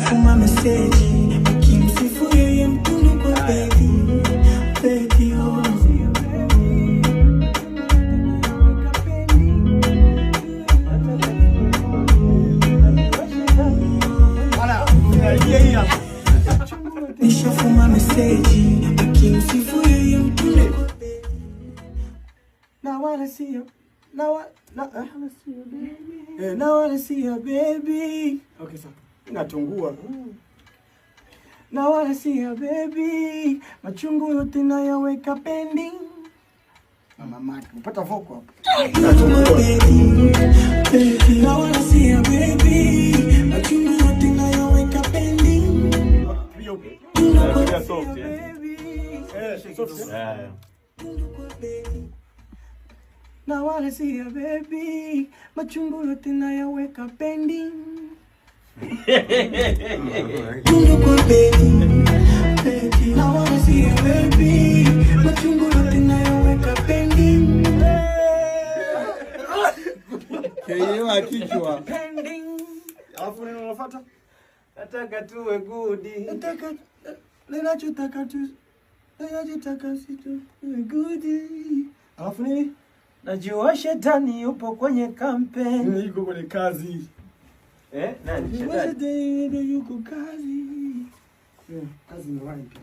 nishafuma meseji ukimsifu yeye mtundu kwa bedi bedi oh. Nishafuma meseji ukimsifu yeye mtundu kwa bedi. Now I wanna see you. Now I wanna see you, baby. Yeah, now I wanna see you, baby. Okay, sir. Natungua. Now I wanna see you, baby. Machungu yote nayaweka pending. Mama Mike, upata voko hapo. Natungua, baby. Baby, now I wanna see you, baby. Machungu yote nayaweka pending. Yeah, soft, yeah. Soft. Yeah. Now I wanna see you, baby. Machungu yote nayaweka pending. Tundu kwa baby. Baby. Now I wanna see you, baby. Machungu yote nayaweka pending. Keiwa kichwa. Pending. Alafu nini unafuata? Nataka tuwe good. Ninachotaka si tu good. Alafu nini? Najua shetani yupo kwenye kampeni. Yuko kwenye kazi. Nani? Shetani yuko kazi. Kazi ni wapi?